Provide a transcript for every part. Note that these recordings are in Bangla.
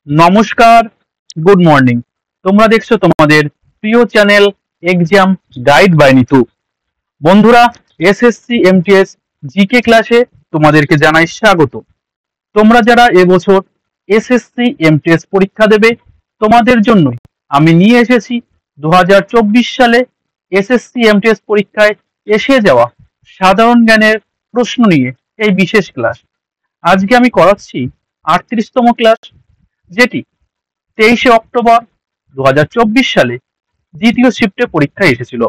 নমস্কার, গুড মর্নিং। তোমরা দেখছো তোমাদের প্রিয় channel exam guide by Nitu. বন্ধুরা, এসএসসি এমটিএস জিকে ক্লাসে তোমাদেরকে জানাই স্বাগত। তোমরা যারা এবছর এসএসসি এমটিএস পরীক্ষা দেবে, তোমাদের জন্যই আমি নিয়ে এসেছি 2024 সালে এসএসসি এমটিএস পরীক্ষায় এসে যাওয়া সাধারণ জ্ঞানের প্রশ্ন নিয়ে এই বিশেষ ক্লাস। আজকে আমি করাচ্ছি 38তম ক্লাস, যেটি 23শে অক্টোবর 2024 সালে দ্বিতীয় শিফটে পরীক্ষায় এসেছিল।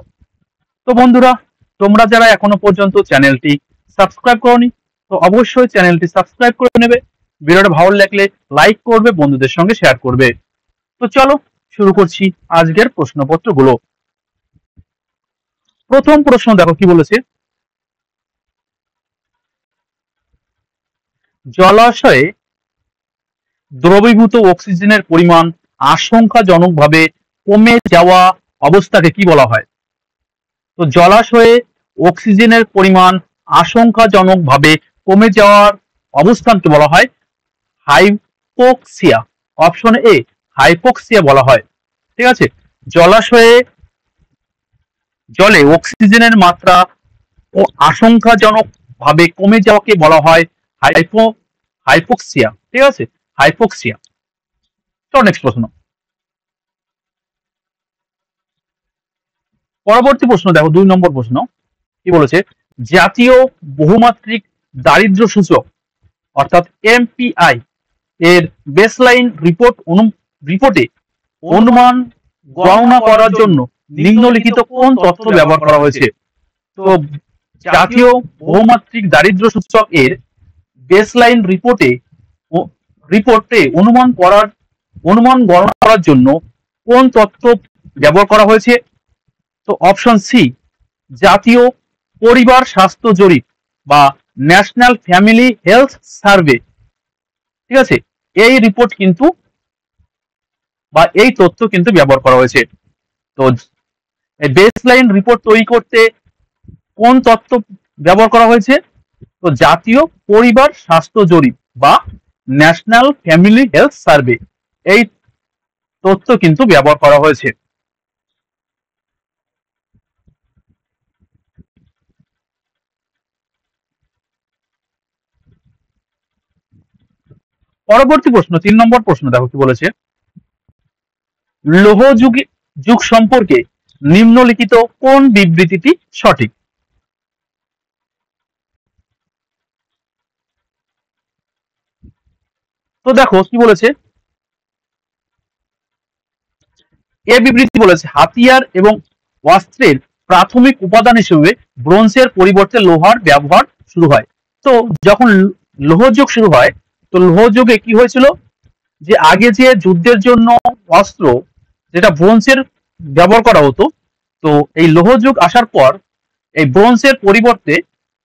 তো বন্ধুরা, তোমরা যারা এখনো পর্যন্ত চ্যানেলটি সাবস্ক্রাইব করোনি, তো অবশ্যই চ্যানেলটি সাবস্ক্রাইব করে নেবে। ভিডিওটা ভালো লাগলে লাইক করবে, বন্ধুদের সঙ্গে শেয়ার করবে। তো চলো শুরু করছি আজকের প্রশ্নপত্রগুলো। প্রথম প্রশ্ন দেখো কি বলেছে। জলাশয়ে দ্রবীভূত অক্সিজেনের পরিমাণ আশঙ্কাজনকভাবে কমে যাওয়া অবস্থাকে কি বলা হয়? তো জলাশয়ে অক্সিজেনের পরিমাণ আশঙ্কাজনকভাবে কমে যাওয়ার অবস্থানকে বলা হয় হাইপোক্সিয়া। অপশন এ হাইপোক্সিয়া বলা হয়। ঠিক আছে, জলাশয়ে জলে অক্সিজেনের মাত্রা ও আশঙ্কাজনকভাবে কমে যাওয়াকে বলা হয় হাইপোক্সিয়া। ঠিক আছে, হাইপোক্সিয়া। চলো নেক্সট প্রশ্ন। পরবর্তী প্রশ্ন দেখো, 2 নম্বর প্রশ্ন কি বলেছে। জাতীয় বহুমাত্রিক দারিদ্র্য সূচক অর্থাৎ এমপিআই এর বেসলাইন রিপোর্টে অনুমান গণনা করার জন্য নিম্নলিখিত কোন তথ্য ব্যবহার করা হয়েছে? তো জাতীয় বহুমাত্রিক দারিদ্র্য সূচক এর বেসলাইন রিপোর্টে অনুমান গণনা করার জন্য কোন তথ্য ব্যবহার করা হয়েছে? তো অপশন সি জাতীয় পরিবার স্বাস্থ্য জরিপ বা ন্যাশনাল ফ্যামিলি হেলথ সার্ভে। ঠিক আছে, এই রিপোর্ট কিন্তু বা এই তথ্য কিন্তু ব্যবহার করা হয়েছে। তো এই বেসলাইন রিপোর্ট তৈরি করতে কোন তথ্য ব্যবহার করা হয়েছে? তো জাতীয় পরিবার স্বাস্থ্য জরিপ বা ন্যাশনাল ফ্যামিলি হেলথ সার্ভে, এই তথ্য কিন্তু ব্যবহার করা হয়েছে। পরবর্তী প্রশ্ন, 3 নম্বর প্রশ্ন দেখো কি বলেছে। লৌহ যুগ সম্পর্কে নিম্নলিখিত কোন বিবৃতিটি সঠিক? তো দেখো কি বলেছে। এ বিবৃতি বলেছে হাতিয়ার এবং অস্ত্রের প্রাথমিক উপাদান হিসেবে ব্রোঞ্জের পরিবর্তে লোহার ব্যবহার শুরু হয়। তো যখন লৌহ যুগ শুরু হয়, তো লৌহ যুগে কি হয়েছিল, যে আগে যে যুদ্ধের জন্য অস্ত্র যেটা ব্রোঞ্জের ব্যবহার করা হতো, তো এই লৌহ যুগ আসার পর এই ব্রোঞ্জের পরিবর্তে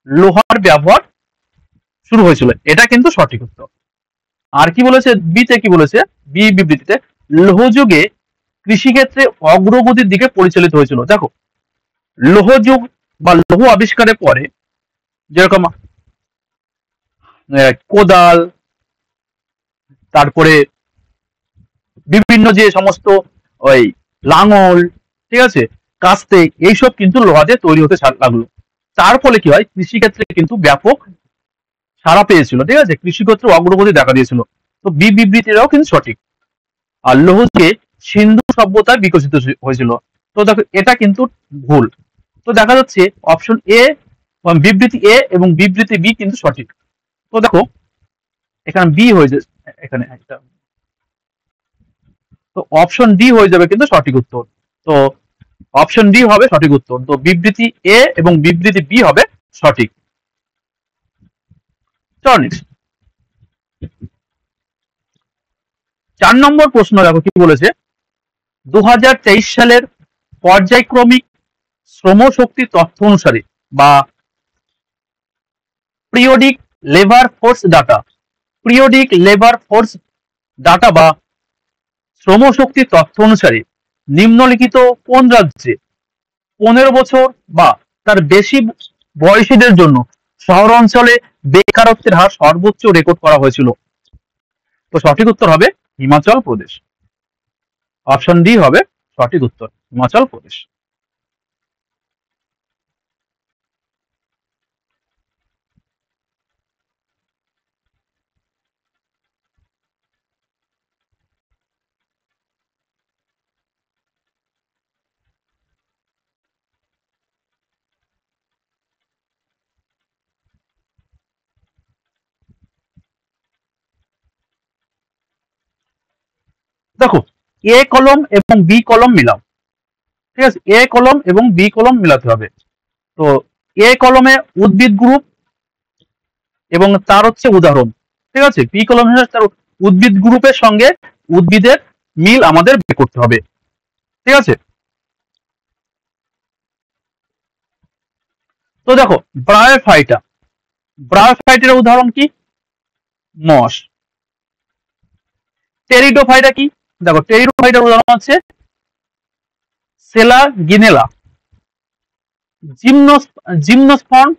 লোহার ব্যবহার শুরু হয়েছিল। এটা কিন্তু সঠিক উত্তর। আর কি বলেছে বিতে, কি বলেছে বি বিবৃতিতে, লৌহ যুগে কৃষিক্ষেত্রে অগ্রগতির দিকে পরিচালিত হয়েছিল। দেখো, লৌহ যুগ বা লৌহ আবিষ্কারের পরে যেরকম কোদাল, তারপরে বিভিন্ন যে সমস্ত ওই লাঙল, ঠিক আছে, কাস্তে, এইসব কিন্তু লোহা দিয়ে তৈরি হতে লাগলো। তার ফলে কি হয়, কৃষিক্ষেত্রে কিন্তু ব্যাপক সাড়া পেয়েছিল। ঠিক আছে, কৃষিক্ষেত্রে অগ্রগতি দেখা দিয়েছিল। তো বি বিবৃতিটাও কিন্তু সঠিক। আর লৌহকে সিন্ধু সভ্যতায় বিকশিত হয়েছিল। তো দেখো এটা কিন্তু ভুল। তো দেখা যাচ্ছে অপশন এ, বিবৃতি এ এবং বিবৃতি বি কিন্তু সঠিক। তো দেখো এখানে বি হয়ে যাবে, এখানে একটা, তো অপশন ডি হয়ে যাবে কিন্তু সঠিক উত্তর। তো অপশন ডি হবে সঠিক উত্তর। তো বিবৃতি এ এবং বিবৃতি বি হবে সঠিক। চল নেক্সট। 4 নম্বর প্রশ্ন দেখো কি বলেছে। 2023 সালের পর্যায়ক্রমিক শ্রমশক্তি তথ্য অনুসারে বা পিরিয়ডিক লেবার ফোর্স ডাটা বা শ্রমশক্তি তথ্য অনুসারে নিম্নলিখিত কোন রাজ্যে 15 বছর বা তার বেশি বয়সীদের জন্য শহর অঞ্চলে বেকারত্বের হার সর্বোচ্চ রেকর্ড করা হয়েছিল? তো সঠিক উত্তর হবে হিমাচল প্রদেশ। অপশন ডি হবে সঠিক উত্তর, হিমাচল প্রদেশ। দেখো, এ কলম এবং বি কলম মিলাও। ঠিক আছে, এ কলম এবং বি কলম মিলাতে হবে। তো এ কলমে উদ্ভিদ গ্রুপ এবং তার হচ্ছে উদাহরণ। ঠিক আছে, বি কলম তার উদ্ভিদ গ্রুপের সঙ্গে উদ্ভিদের মিল আমাদের বের করতে হবে। ঠিক আছে, তো দেখো, ব্রায়োফাইটা, ব্রায়োফাইটের উদাহরণ কি? মস। টেরিডোফাইটা কি? দেখো, টেরিডোফাইটার উদাহরণ হচ্ছে সেলা গিনেলা। জিমনোস, জিমনোস্পার্ম,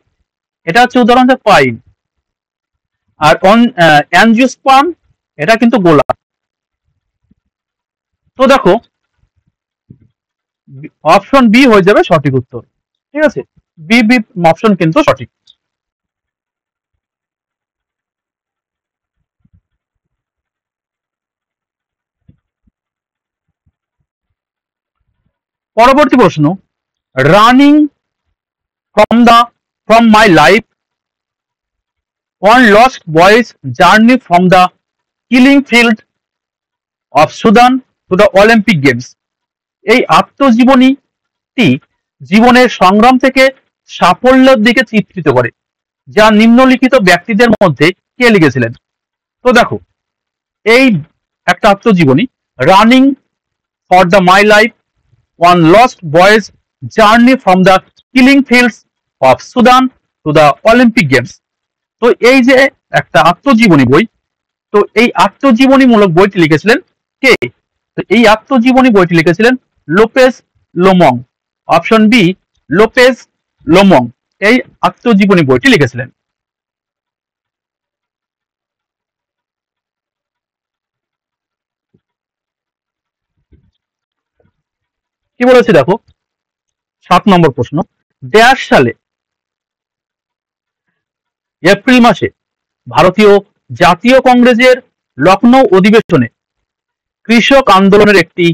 এটা হচ্ছে উদাহরণ হচ্ছে পাইন। আর অ্যানজিওস্পার্ম, এটা কিন্তু গোলা। তো দেখো, অপশন বি হয়ে যাবে সঠিক উত্তর। ঠিক আছে, বি বি অপশন কিন্তু সঠিক। পরবর্তী প্রশ্ন, running from my life, one lost boys journey from the killing field of Sudan to the Olympic games. এই আত্মজীবনীটি জীবনের সংগ্রাম থেকে সাফল্যের দিকে চিত্রিত করে, যা নিম্নলিখিত ব্যক্তিদের মধ্যে কে লিখেছিলেন? তো দেখো, এই একটা আত্মজীবনী, running for the my life, one lost boys journey from the killing fields of Sudan to the Olympic games. তো এই যে একটা আত্মজীবনী বই, তো এই আত্মজীবনীমূলক বইটি লিখেছিলেন কে? তো এই আত্মজীবনী বইটি লিখেছিলেন লোপেজ লোমং। অপশন বি, লোপেজ লোমং এই আত্মজীবনী বইটি লিখেছিলেন। কি বলেছে দেখো, 7 নম্বর প্রশ্ন, ড্যাশ সালে, এপ্রিল মাসে, ভারতীয় জাতীয় কংগ্রেসের লখনৌ অধিবেশনে কৃষক আন্দোলনের একটি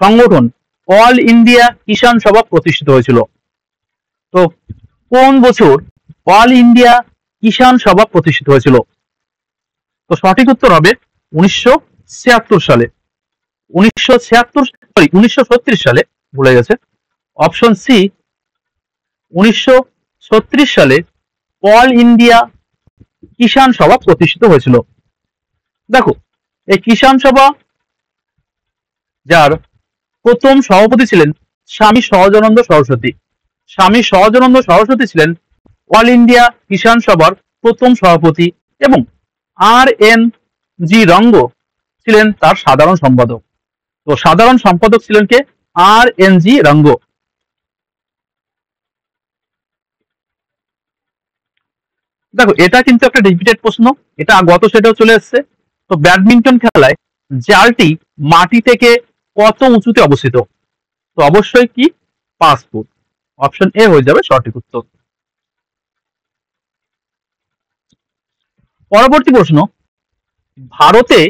সংগঠন অল ইন্ডিয়া কিষাণ সভা প্রতিষ্ঠিত হয়েছিল? তো কোন বছর অল ইন্ডিয়া কিষাণ সভা প্রতিষ্ঠিত হয়েছিল? তো সঠিক উত্তর হবে 1976 সালে। 1936 সালে, ভুলে গেছে। অপশন সি, 1936 সালে অল ইন্ডিয়া কিষাণ সভা প্রতিষ্ঠিত হয়েছিল। দেখো, এই কিষাণ সভা যার প্রথম সভাপতি ছিলেন স্বামী সহজানন্দ সরস্বতী। স্বামী সহজানন্দ সরস্বতী ছিলেন অল ইন্ডিয়া কিষাণ সভার প্রথম সভাপতি এবং RNG রঙ্গ ছিলেন তার সাধারণ সম্পাদক। তো সাধারণ সম্পাদক ছিলেন কে? RNG রঙ্গ। দেখো, এটা কিন্তু একটা রিপিটেড প্রশ্ন, এটা গত সেটাও চলে এসছে। তো ব্যাডমিন্টন খেলায় জালটি মাটি থেকে কত উঁচুতে অবস্থিত? তো অবশ্যই কি, 5 ফুট। অপশন এ হয়ে যাবে সঠিক উত্তর। পরবর্তী প্রশ্ন, ভারতে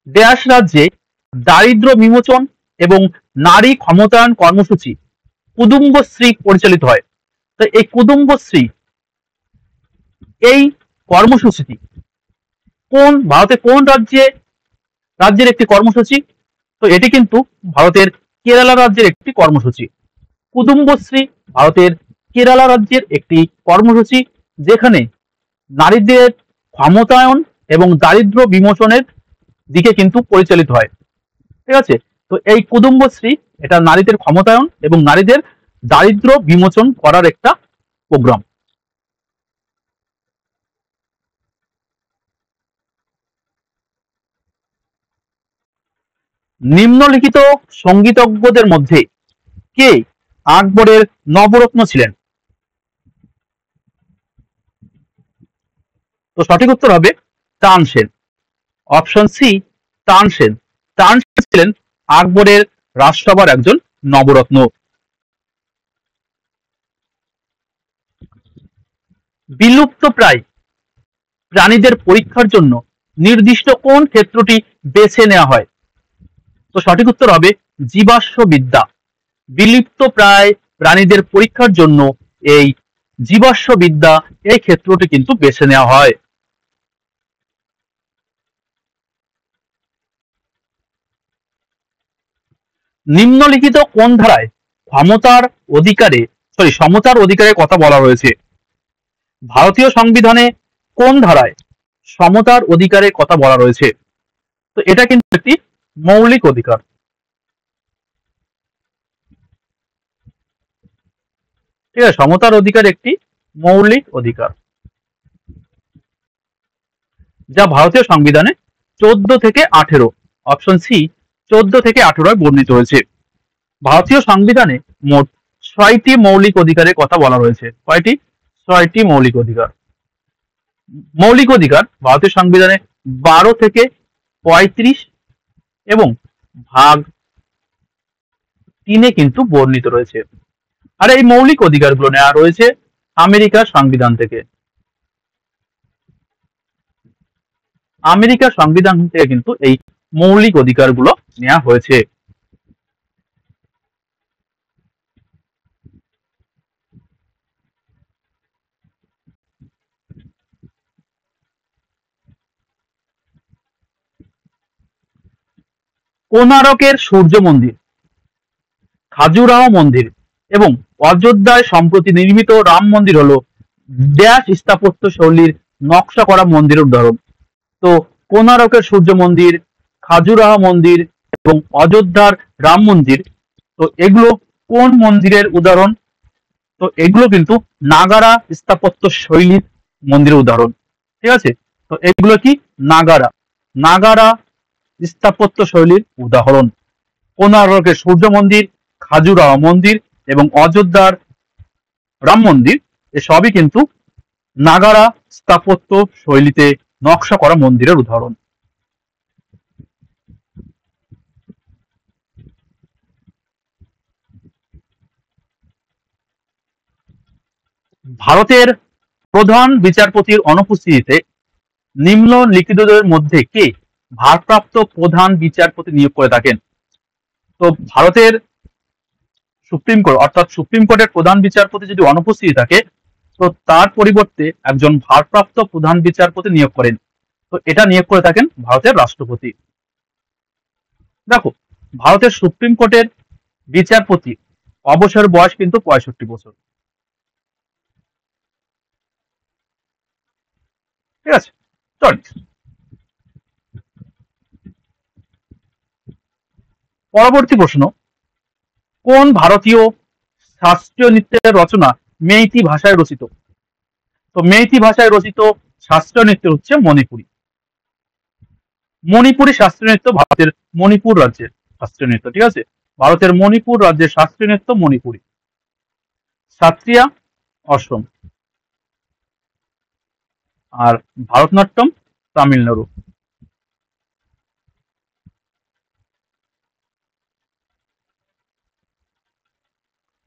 ড্যাশ রাজ্যে দারিদ্র বিমোচন এবং নারী ক্ষমতায়ন কর্মসূচি কুদুম্বশ্রী পরিচালিত হয়? তো এই কুদুম্বশ্রী এই কর্মসূচিটি ভারতের কোন রাজ্যের একটি কর্মসূচি? তো এটি কিন্তু ভারতের কেরালা রাজ্যের একটি কর্মসূচি। কুদুম্বশ্রী ভারতের কেরালা রাজ্যের একটি কর্মসূচি, যেখানে নারীদের ক্ষমতায়ন এবং দারিদ্র বিমোচনের দিকে কিন্তু পরিচালিত হয়। ঠিক আছে, তো এই কুদুম্বশ্রী এটা নারীদের ক্ষমতায়ন এবং নারীদের দারিদ্র বিমোচন করার একটা প্রোগ্রাম। নিম্নলিখিত সঙ্গীতজ্ঞদের মধ্যে কে আকবরের নবরত্ন ছিলেন? তো সঠিক উত্তর হবে তানসেন। Option C Tansen. তানসেন ছিলেন আকবরের রাজসভার একজন নবরত্ন। বিলুপ্ত প্রায় প্রাণীদের পরীক্ষার জন্য নির্দিষ্ট কোন ক্ষেত্রটি বেছে নেওয়া হয়? তো সঠিক উত্তর হবে জীবাশ্ম বিদ্যা। বিলুপ্ত প্রায় প্রাণীদের পরীক্ষার জন্য এই জীবাশ্ম বিদ্যা এই ক্ষেত্রটি কিন্তু বেছে নেওয়া হয়। নিম্নলিখিত কোন ধারায় ক্ষমতার অধিকারে সমতার অধিকারের কথা বলা হয়েছে? ভারতীয় সংবিধানে কোন ধারায় সমতার অধিকারের কথা বলা রয়েছে? তো এটা কিন্তু একটি মৌলিক অধিকার। ঠিক আছে, সমতার অধিকার একটি মৌলিক অধিকার, যা ভারতীয় সংবিধানে 14 থেকে 18, অপশন সি 14 থেকে 18 বর্ণিত হয়েছে। ভারতীয় সংবিধানে মোট 6টি মৌলিক অধিকারের কথা বলা রয়েছে। কয়টি? 6টি মৌলিক অধিকার। মৌলিক অধিকার ভারতীয় সংবিধানে 12 থেকে 35 এবং ভাগ 3 কিন্তু বর্ণিত রয়েছে। আর এই মৌলিক অধিকারগুলো নেওয়া রয়েছে আমেরিকার সংবিধান থেকে। আমেরিকার সংবিধান থেকে কিন্তু এই মৌলিক অধিকারগুলো নেওয়া হয়েছে। কোনারকের সূর্য মন্দির, খাজুরাহ মন্দির এবং অযোধ্যায় সম্প্রতি নির্মিত রাম মন্দির হলো ড্যাশ স্থাপত্য শৈলীর নকশা করা মন্দিরের উদাহরণ। তো কোনারকের সূর্য মন্দির, খাজুরাহ মন্দির এবং অযোধ্যার রাম মন্দির, তো এগুলো কোন মন্দিরের উদাহরণ? তো এগুলো কিন্তু নাগারা স্থাপত্য শৈলীর মন্দিরের উদাহরণ। ঠিক আছে, তো এগুলো কি? নাগারা, নাগারা স্থাপত্য শৈলীর উদাহরণ। কোনারকের সূর্য মন্দির, খাজুরাহ মন্দির এবং অযোধ্যার রাম মন্দির এসবই কিন্তু নাগারা স্থাপত্য শৈলীতে নকশা করা মন্দিরের উদাহরণ। ভারতের প্রধান বিচারপতির অনুপস্থিতিতে নিম্নলিখিতদের মধ্যে কে ভারপ্রাপ্ত প্রধান বিচারপতি নিয়োগ করে থাকেন? তো ভারতের সুপ্রিম কোর্ট অর্থাৎ সুপ্রিম কোর্টের প্রধান বিচারপতি যদি অনুপস্থিত থাকে, তো তার পরিবর্তে একজন ভারপ্রাপ্ত প্রধান বিচারপতি নিয়োগ করেন। তো এটা নিয়োগ করে থাকেন ভারতের রাষ্ট্রপতি। দেখো, ভারতের সুপ্রিম কোর্টের বিচারপতি অবসর বয়স কিন্তু 65 বছর। ঠিক আছে, চল পরবর্তী প্রশ্ন। কোন ভারতীয় শাস্ত্রীয় নৃত্যের রচনা মেইতি ভাষায় রচিত? তো মেইতি ভাষায় রচিত শাস্ত্রীয় নৃত্য হচ্ছে মণিপুরী। মণিপুরী শাস্ত্রীয় নৃত্য ভারতের মণিপুর রাজ্যের শাস্ত্রীয় নৃত্য। ঠিক আছে, ভারতের মণিপুর রাজ্যের শাস্ত্রীয় নৃত্য মণিপুরী। সাত্রিয়া অসম, আর ভারতনাট্যম তামিলনাড়ু।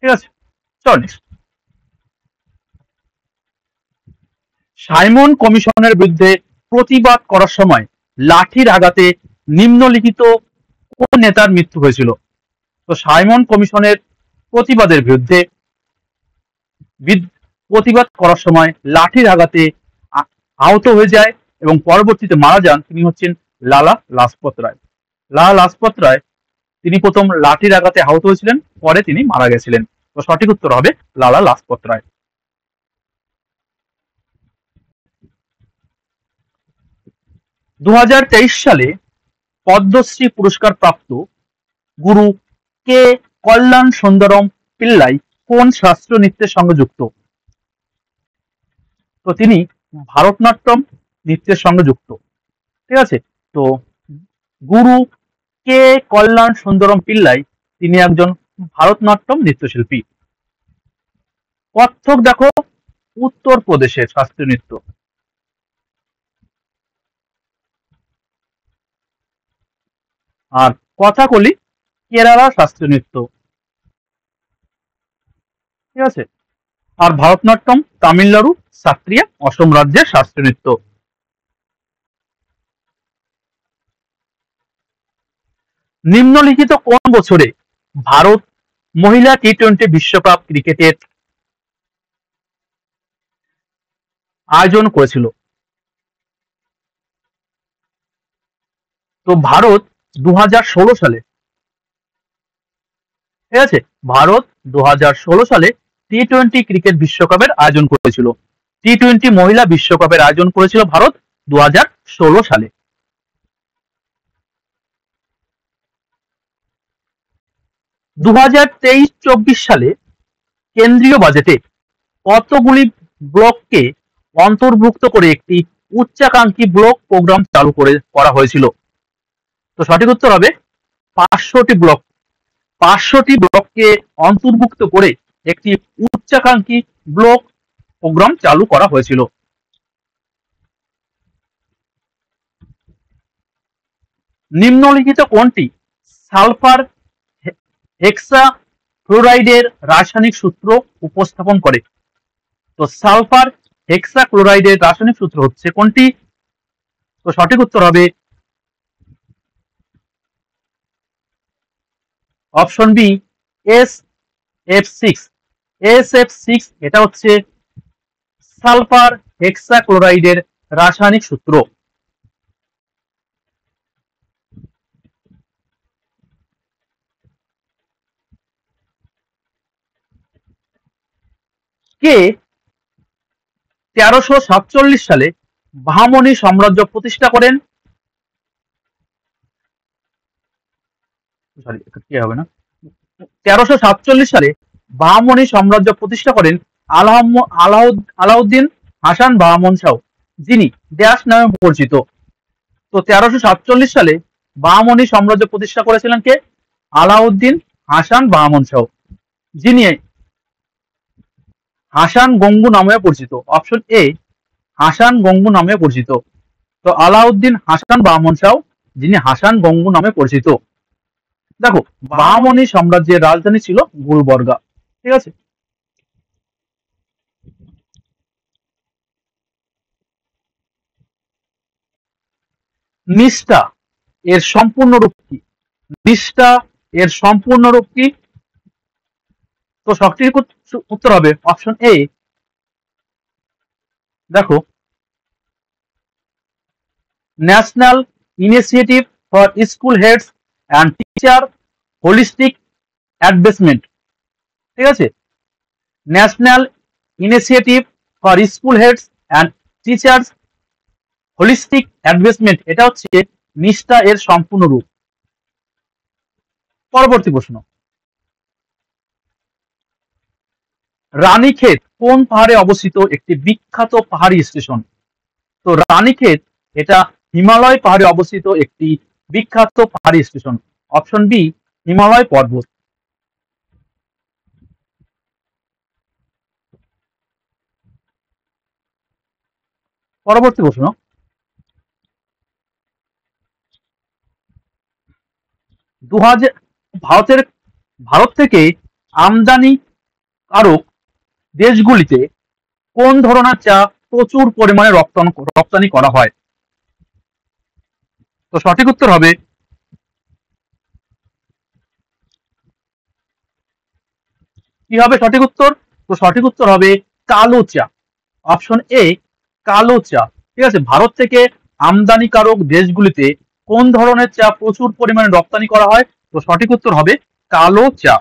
ঠিক আছে, চল সাইমন কমিশনের বিরুদ্ধে প্রতিবাদ করার সময় লাঠির আঘাতে নিম্নলিখিত কোন নেতার মৃত্যু হয়েছিল? তো সাইমন কমিশনের প্রতিবাদের বিরুদ্ধে প্রতিবাদ করার সময় লাঠির আঘাতে আহত হয়ে যায় এবং পরবর্তীতে মারা যান তিনি হচ্ছেন লালা লাজপত রায়। লালা লাজপত রায় তিনি প্রথম লাঠির আঘাতে আহত হয়েছিলেন, পরে তিনি মারা গেছিলেন। তো সঠিক উত্তর হবে লালা লাজপত রায়। 2023 সালে পদ্মশ্রী পুরস্কার প্রাপ্ত গুরু কে কল্যাণ সুন্দরম পিল্লাই কোন শাস্ত্রীয় নৃত্যের সঙ্গে যুক্ত? তো তিনি ভারতনাট্যম নৃত্যের সঙ্গে যুক্ত। ঠিক আছে, তো গুরু কে কল্যাণ সুন্দরম পিল্লাই তিনি একজন ভারতনাট্যম নৃত্যশিল্পী। কত্থক দেখো উত্তরপ্রদেশের শাস্ত্রীয় নৃত্য। আর কথাকলি কেরালা শাস্ত্রীয় নৃত্য। ঠিক আছে। আর ভারতনাট্যম তামিলনাড়ু শাস্ত্রীয় অসম রাজ্যের শাস্ত্রীয় নৃত্য। নিম্নলিখিত কোন বছরে ভারত মহিলা টি-20 বিশ্বকাপ ক্রিকেটের আয়োজন করেছিল? তো ভারত 2016 সালে। ঠিক আছে, ভারত 2016 সালে টি-20 ক্রিকেট বিশ্বকাপের আয়োজন করেছিল। টি-20 মহিলা বিশ্বকাপের আয়োজন করেছিল ভারত 2016 সালে। 2023-24 সালে কেন্দ্রীয় বাজেটে কতগুলি ব্লককে অন্তর্ভুক্ত করে একটি উচ্চাকাঙ্ক্ষী ব্লক প্রোগ্রাম চালু করা হয়েছিল? তো সঠিক উত্তর হবে 500টি ব্লক। 500টি ব্লককে অন্তর্ভুক্ত করে একটি উচ্চাকাঙ্ক্ষী ব্লক প্রোগ্রাম চালু করা হয়েছিল। নিম্নলিখিত কোনটি সালফার হেক্সাক্লোরাইডের রাসায়নিক সূত্র উপস্থাপন করে? তো সালফার হেক্সাক্লোরাইডের রাসায়নিক সূত্র হচ্ছে কোনটি? তো সঠিক উত্তর হবে অপশন বি, SF6। SF6 এটা হচ্ছে সালফার হেক্সাক্লোরাইডের রাসায়নিক সূত্র। কে 1347 সালে বাহমনি সাম্রাজ্য প্রতিষ্ঠা করেন? সরি, কে হবে না, 1347 সালে বাহমনি সাম্রাজ্য প্রতিষ্ঠা করেন আলাউদ্দিন হাসান বাহমন শাহ, যিনি ড্যাশ নামে পরিচিত। তো 1347 সালে বাহমনি সাম্রাজ্য প্রতিষ্ঠা করেছিলেন কে? আলাউদ্দিন হাসান বাহমন শাহ, যিনি হাসান গঙ্গু নামে পরিচিত। অপশন এ, হাসান গঙ্গু নামে পরিচিত। তো আলাউদ্দিন হাসান বাহমন শাহ, যিনি হাসান গঙ্গু নামে পরিচিত। দেখো, বাহমনি সাম্রাজ্যের রাজধানী ছিল গুলবর্গা। ঠিক আছে। নিষ্ঠা এর সম্পূর্ণ রূপ কি? নিষ্ঠা এর সম্পূর্ণ রূপ কি? তো সঠিক উত্তর হবে অপশন এ। দেখো, national initiative for school heads and teacher holistic advancement. ঠিক আছে, national initiative for school heads and teachers holistic advancement, এটা হচ্ছে নিষ্ঠা এর সম্পূর্ণ রূপ। পরবর্তী প্রশ্ন, রানীক্ষেত কোন পাহাড়ে অবস্থিত একটি বিখ্যাত পাহাড়ি স্টেশন? তো রানীক্ষেত এটা হিমালয় পাহাড়ে অবস্থিত একটি বিখ্যাত পাহাড়ি স্টেশন। অপশন বি, হিমালয় পর্বত। পরবর্তী প্রশ্ন, ভারত থেকে আমদানিকারক দেশগুলিতে কোন ধরনের চা প্রচুর পরিমাণে রপ্তানি করা হয়? তো সঠিক উত্তর হবে কি হবে সঠিক উত্তর? তো সঠিক উত্তর হবে কালো চা। অপশন এ, কালো চা। ঠিক আছে, ভারত থেকে আমদানিকারক দেশগুলিতে কোন ধরনের চা প্রচুর পরিমাণে রপ্তানি করা হয়? তো সঠিক উত্তর হবে কালো চা।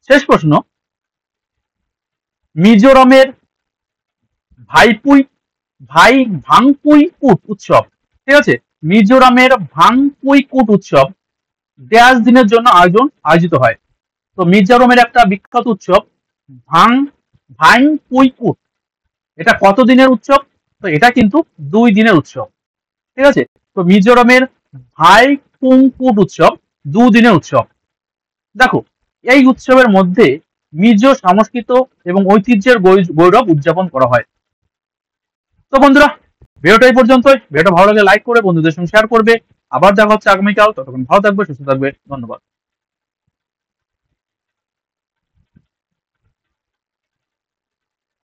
শেষ প্রশ্ন, মিজোরামের ভাংপুইকুট উৎসব। ঠিক আছে, মিজোরামের ভাংপুইকুট উৎসব ড্যাশ দিনের জন্য আয়োজিত হয়? তো মিজোরামের একটা বিখ্যাত উৎসব ভাংপুইকুট, এটা কত দিনের উৎসব? তো এটা কিন্তু 2 দিনের উৎসব। ঠিক আছে, তো মিজোরামের ভাইপুংকুট উৎসব 2 দিনের উৎসব। দেখো, এই উৎসবের মধ্যে মিজ সংস্কৃত এবং ঐতিহ্যের গৌরব উদযাপন করা হয়। তো বন্ধুরা, ভিডিওটা এই পর্যন্তই। ভিডিওটা ভালো লাগলে লাইক করে বন্ধুদের সঙ্গে শেয়ার করবে। আবার দেখা হচ্ছে আগামীকাল। ততক্ষণ ভালো থাকবে, সুস্থ থাকবে। ধন্যবাদ।